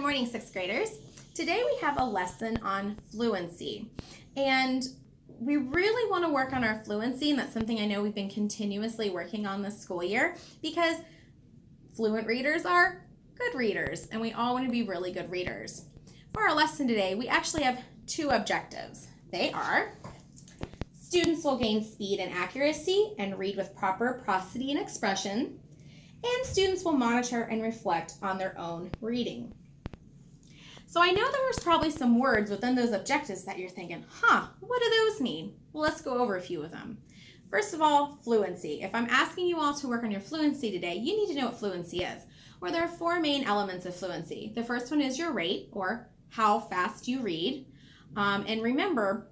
morning, sixth graders. Today we have a lesson on fluency, and we really want to work on our fluency, and that's something I know we've been continuously working on this school year because fluent readers are good readers, and we all want to be really good readers. For our lesson today, we actually have two objectives. They are: students will gain speed and accuracy and read with proper prosody and expression, and students will monitor and reflect on their own reading. So I know there's probably some words within those objectives that you're thinking, what do those mean? Well, let's go over a few of them. First of all, fluency. If I'm asking you all to work on your fluency today, you need to know what fluency is. Well, there are four main elements of fluency. The first one is your rate, or how fast you read. And remember,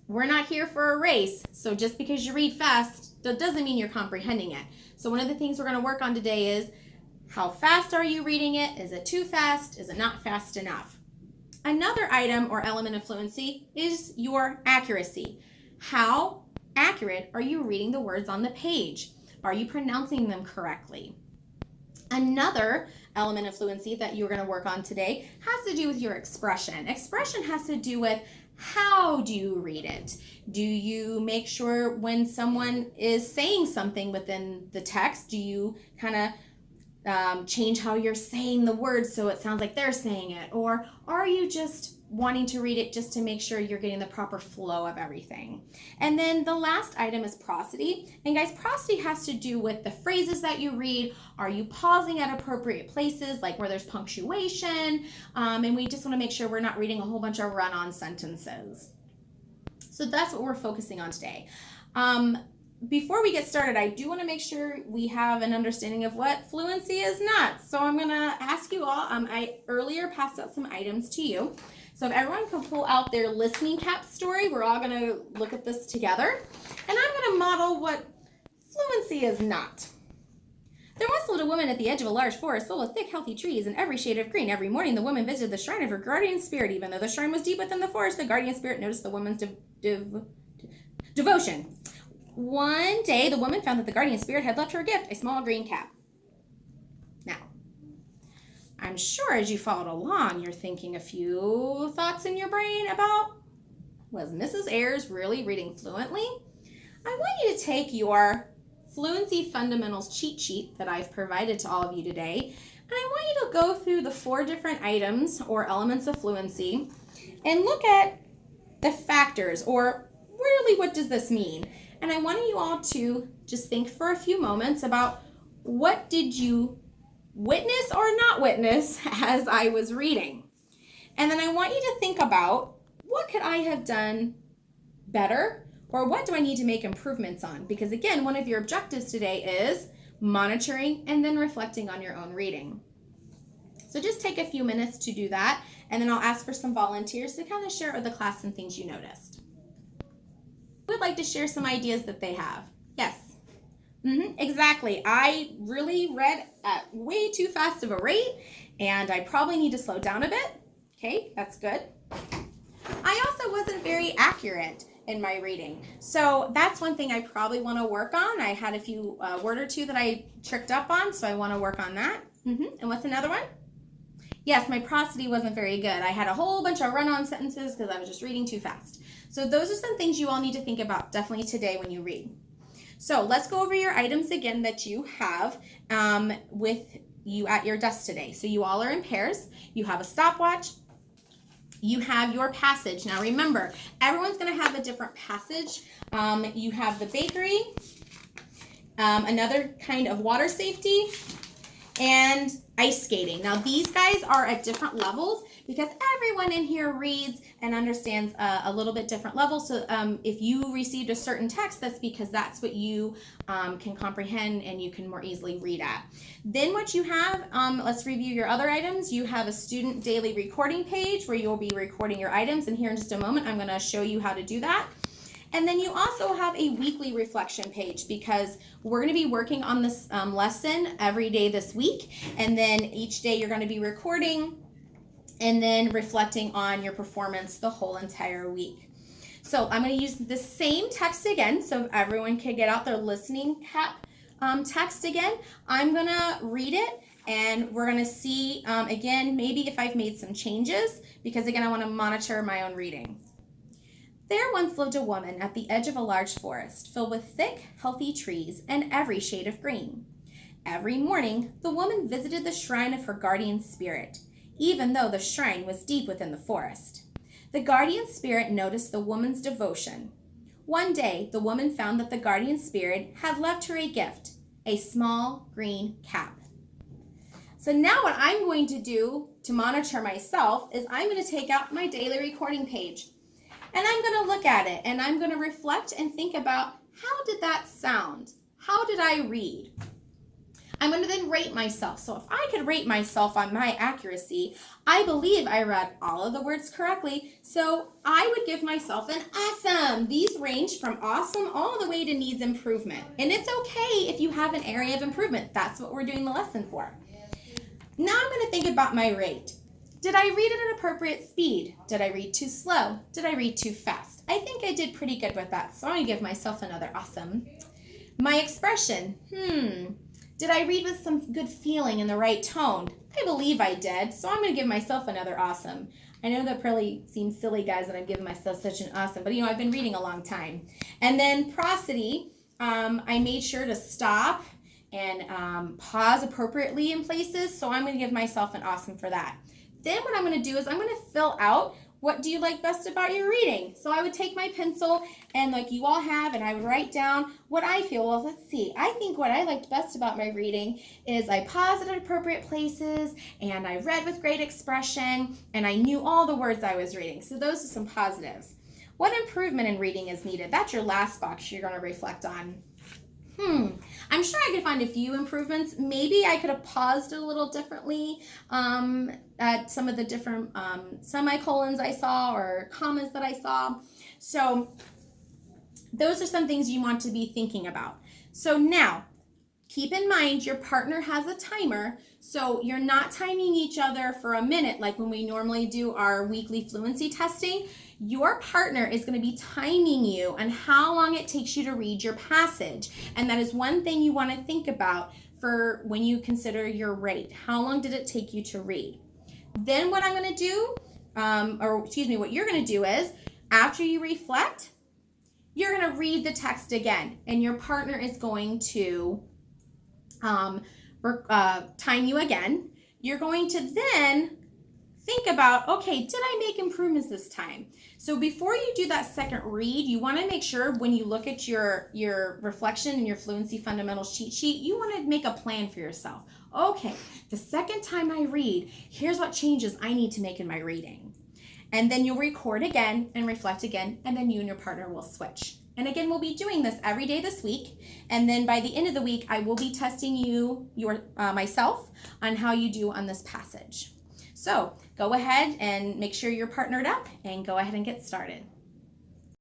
we're not here for a race, so just because you read fast, that doesn't mean you're comprehending it. So one of the things we're going to work on today is, how fast are you reading it? Is it too fast? Is it not fast enough? Another item or element of fluency is your accuracy. How accurate are you reading the words on the page? Are you pronouncing them correctly? Another element of fluency that you're going to work on today has to do with your expression. Expression has to do with how do you read it? Do you make sure when someone is saying something within the text, do you kind of change how you're saying the words so it sounds like they're saying it? Or are you just wanting to read it just to make sure you're getting the proper flow of everything? And then the last item is prosody. And guys, prosody has to do with the phrases that you read. Are you pausing at appropriate places, like where there's punctuation? And we just want to make sure we're not reading a whole bunch of run-on sentences. So that's what we're focusing on today. Before we get started, I do want to make sure we have an understanding of what fluency is not. So I'm going to ask you all, I earlier passed out some items to you. So if everyone can pull out their listening cap story, we're all going to look at this together. And I'm going to model what fluency is not. There once lived a woman at the edge of a large forest full of thick, healthy trees and every shade of green. Every morning the woman visited the shrine of her guardian spirit. Even though the shrine was deep within the forest, the guardian spirit noticed the woman's devotion. One day, the woman found that the guardian spirit had left her a gift, a small green cap. Now, I'm sure as you followed along, you're thinking a few thoughts in your brain about, was Mrs. Ayers really reading fluently? I want you to take your Fluency Fundamentals cheat sheet that I've provided to all of you today, and I want you to go through the four different items or elements of fluency and look at the factors, or really, what does this mean? And I want you all to just think for a few moments about, what did you witness or not witness as I was reading? And then I want you to think about, what could I have done better, or what do I need to make improvements on? Because again, one of your objectives today is monitoring and then reflecting on your own reading. So just take a few minutes to do that, and then I'll ask for some volunteers to kind of share with the class some things you noticed. Would like to share some ideas that they have. Yes. Exactly. I really read at way too fast of a rate, and I probably need to slow down a bit. Okay, that's good. I also wasn't very accurate in my reading. So that's one thing I probably want to work on. I had a few word or two that I tricked up on, so I want to work on that. And what's another one? Yes, my prosody wasn't very good. I had a whole bunch of run-on sentences because I was just reading too fast. So those are some things you all need to think about definitely today when you read. So let's go over your items again that you have with you at your desk today. So you all are in pairs. You have a stopwatch. You have your passage. Now remember, everyone's going to have a different passage. You have the bakery, another kind of water safety, and ice skating. Now these guys are at different levels because everyone in here reads and understands a little bit different level. So if you received a certain text, that's because that's what you can comprehend and you can more easily read at. Then what you have, let's review your other items. You have a student daily recording page where you'll be recording your items, and here in just a moment I'm going to show you how to do that. And then you also have a weekly reflection page because we're going to be working on this lesson every day this week. And then each day you're going to be recording and then reflecting on your performance the whole entire week. So I'm going to use the same text again so everyone can get out their listening cap text again. I'm going to read it and we're going to see, again, maybe if I've made some changes, because again, I want to monitor my own reading. There once lived a woman at the edge of a large forest filled with thick, healthy trees and every shade of green. Every morning, the woman visited the shrine of her guardian spirit, even though the shrine was deep within the forest. The guardian spirit noticed the woman's devotion. One day, the woman found that the guardian spirit had left her a gift, a small green cap. So now what I'm going to do to monitor myself is I'm going to take out my daily recording page. And I'm going to look at it and I'm going to reflect and think about, how did that sound? How did I read? I'm going to then rate myself. So if I could rate myself on my accuracy, I believe I read all of the words correctly. So I would give myself an awesome. These range from awesome all the way to needs improvement. And it's okay if you have an area of improvement. That's what we're doing the lesson for. Now I'm going to think about my rate. Did I read at an appropriate speed? Did I read too slow? Did I read too fast? I think I did pretty good with that, so I'm going to give myself another awesome. My expression, did I read with some good feeling in the right tone? I believe I did, so I'm going to give myself another awesome. I know that probably seems silly, guys, that I'm giving myself such an awesome, but I've been reading a long time. And then prosody, I made sure to stop and pause appropriately in places, so I'm going to give myself an awesome for that. Then what I'm going to do is I'm going to fill out, what do you like best about your reading? So I would take my pencil and like you all have, and I would write down what I feel. Well, let's see. I think what I liked best about my reading is I paused at appropriate places and I read with great expression and I knew all the words I was reading. So those are some positives. What improvement in reading is needed? That's your last box you're going to reflect on. I'm sure I could find a few improvements. Maybe I could have paused it a little differently at some of the different semicolons I saw or commas that I saw. So those are some things you want to be thinking about. So now, keep in mind your partner has a timer, so you're not timing each other for a minute like when we normally do our weekly fluency testing. Your partner is going to be timing you on how long it takes you to read your passage. And that is one thing you want to think about for when you consider your rate. How long did it take you to read? Then what I'm going to do, what you're going to do is, after you reflect, you're going to read the text again. And your partner is going to time you again. You're going to then think about, okay, did I make improvements this time? So before you do that second read, you want to make sure when you look at your reflection and your Fluency Fundamentals cheat sheet, you want to make a plan for yourself. Okay, the second time I read, here's what changes I need to make in my reading. And then you'll record again and reflect again, and then you and your partner will switch. And again, we'll be doing this every day this week. And then by the end of the week, I will be testing myself on how you do on this passage. So go ahead and make sure you're partnered up and go ahead and get started.